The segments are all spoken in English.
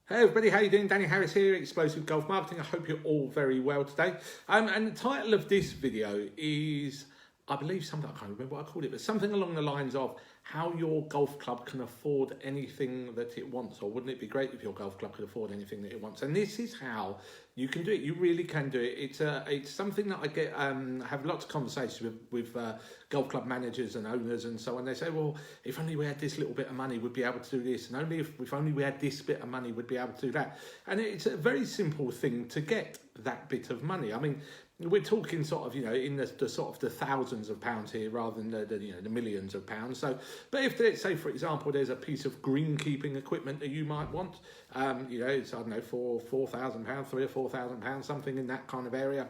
Hey everybody, how you doing? Danny Harris here, Explosive Golf Marketing. I hope you're all very well today. And the title of this video is, I believe something, I can't remember what I called it, but something along the lines of how your golf club can afford anything that it wants, or wouldn't it be great if your golf club could afford anything that it wants? And this is how you can do it. You really can do it. It's something that I get have lots of conversations with golf club managers and owners and so on. They say, well, if only we had this little bit of money, we'd be able to do this, and if only we had this bit of money, we'd be able to do that. And it's a very simple thing to get that bit of money. I mean, we're talking sort of, in the sort of the thousands of pounds here rather than the millions of pounds. So, but if let's say, for example, there's a piece of greenkeeping equipment that you might want, it's, I don't know, for £4,000, £3,000 or £4,000, something in that kind of area.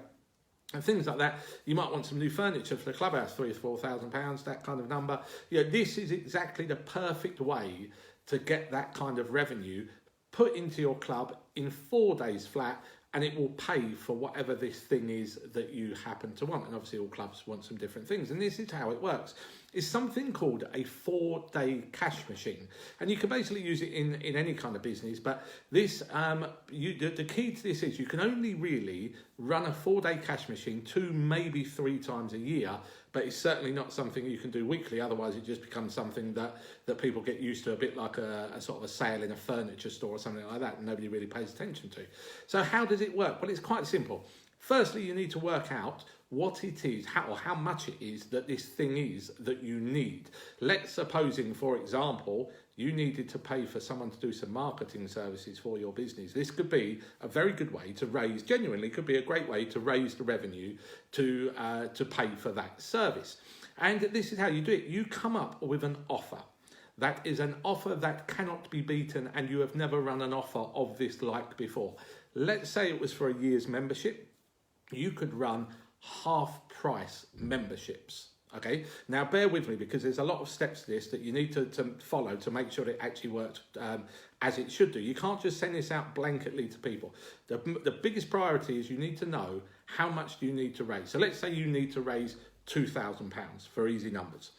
And things like that. You might want some new furniture for the clubhouse, £3,000 or £4,000, that kind of number. This is exactly the perfect way to get that kind of revenue put into your club in 4 days flat, and it will pay for whatever this thing is that you happen to want. And obviously all clubs want some different things. And this is how it works. It's something called a 4-day cash machine. And you can basically use it in any kind of business. But this, the key to this is you can only really run a 4-day cash machine 2, maybe 3 times a year. But it's certainly not something you can do weekly. Otherwise, it just becomes something that people get used to, a bit like a sort of a sale in a furniture store or something like that, and nobody really pays attention to. So how does it work? Well, it's quite simple. Firstly, you need to work out what it is, how much it is that this thing is that you need. Let's supposing, for example, you needed to pay for someone to do some marketing services for your business. This could be a very good way to raise, genuinely could be a great way to raise the revenue to pay for that service. And this is how you do it. You come up with an offer. That is an offer that cannot be beaten, and you have never run an offer of this like before. Let's say it was for a year's membership. You could run half-price memberships. Okay, now bear with me because there's a lot of steps to this that you need to follow to make sure it actually works as it should do. You can't just send this out blanketly to people. The biggest priority is you need to know how much do you need to raise. So let's say you need to raise £2,000 for easy numbers,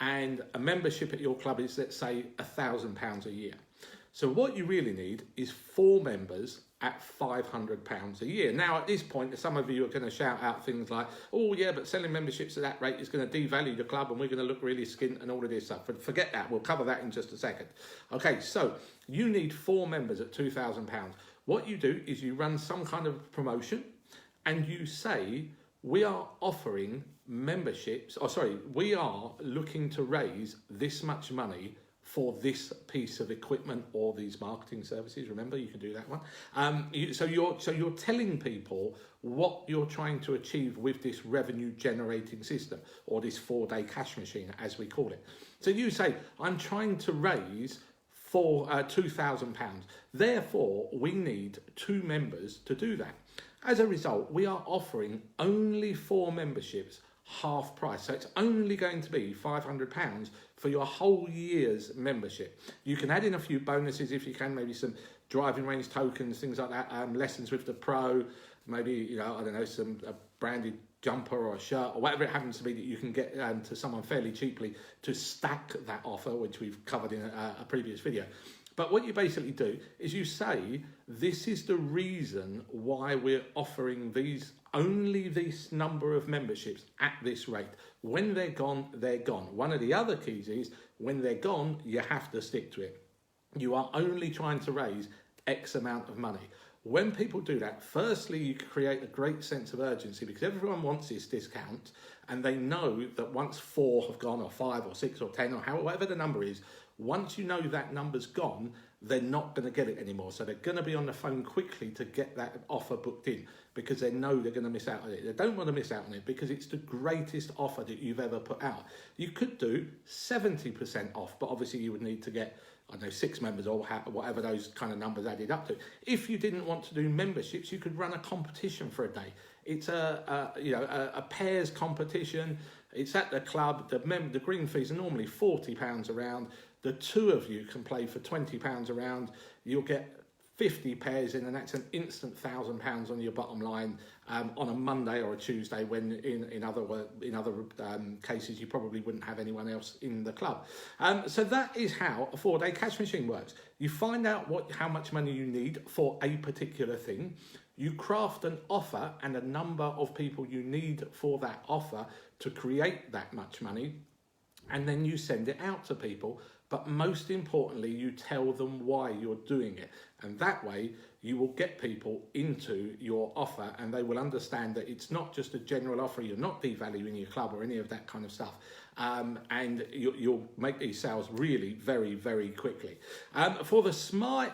and a membership at your club is, let's say, £1,000 a year. So what you really need is 4 members at £500 a year. Now, at this point, some of you are going to shout out things like, oh yeah, but selling memberships at that rate is going to devalue the club and we're going to look really skint and all of this stuff. But forget that, we'll cover that in just a second. Okay, so you need 4 members at £2,000. What you do is you run some kind of promotion and you say, we are offering memberships, we are looking to raise this much money for this piece of equipment or these marketing services. Remember, you can do that one. So you're telling people what you're trying to achieve with this revenue generating system, or this 4-day cash machine, as we call it. So you say, I'm trying to raise for £2,000. Therefore, we need 2 members to do that. As a result, we are offering only 4 memberships, half price. So it's only going to be £500 for your whole year's membership. You can add in a few bonuses if you can, maybe some driving range tokens, things like that, lessons with the pro, maybe, I don't know, a branded jumper or a shirt or whatever it happens to be that you can get to someone fairly cheaply to stack that offer, which we've covered in a previous video. But what you basically do is you say, this is the reason why we're offering only this number of memberships at this rate. When they're gone, they're gone. One of the other keys is, when they're gone, you have to stick to it. You are only trying to raise X amount of money. When people do that, firstly, you create a great sense of urgency because everyone wants this discount, and they know that once 4 have gone, or 5 or 6 or 10 or however the number is, once you know that number's gone, they're not going to get it anymore. So they're going to be on the phone quickly to get that offer booked in because they know they're going to miss out on it. They don't want to miss out on it because it's the greatest offer that you've ever put out. You could do 70% off, but obviously you would need to get, 6 members or whatever those kind of numbers added up to. If you didn't want to do memberships, you could run a competition for a day. It's a pairs competition. It's at the club. The green fees are normally £40 a round. The 2 of you can play for £20 a round. You'll get 50 pairs in, and that's an instant £1,000 on your bottom line on a Monday or a Tuesday, when in other cases you probably wouldn't have anyone else in the club. So that is how a 4-day cash machine works. You find out how much money you need for a particular thing. You craft an offer and a number of people you need for that offer to create that much money, and then you send it out to people. But most importantly, you tell them why you're doing it. And that way you will get people into your offer, and they will understand that it's not just a general offer. You're not devaluing your club or any of that kind of stuff. And you'll make these sales really very, very quickly. For the smart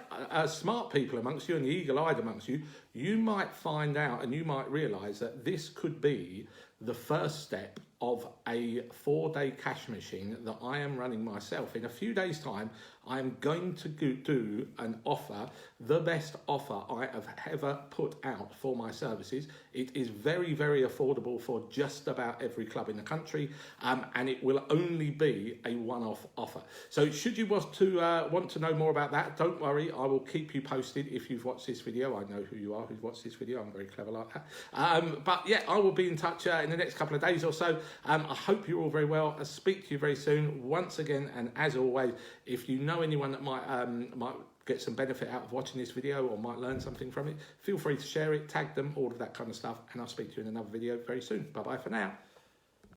people amongst you and the eagle-eyed amongst you, you might find out and you might realise that this could be the first step of a 4-day cash machine that I am running myself. In a few days' time, I am going to do an offer, the best offer I have ever put out for my services. It is very, very affordable for just about every club in the country, and it will only be a one-off offer. So should you want to know more about that, don't worry, I will keep you posted if you've watched this video. I know who you are who've watched this video. I'm very clever like that. But yeah, I will be in touch in the next couple of days or so. I hope you're all very well. I'll speak to you very soon once again, and as always, if you know anyone that might get some benefit out of watching this video or might learn something from it, feel free to share it, tag them, all of that kind of stuff, and I'll speak to you in another video very soon. Bye bye for now.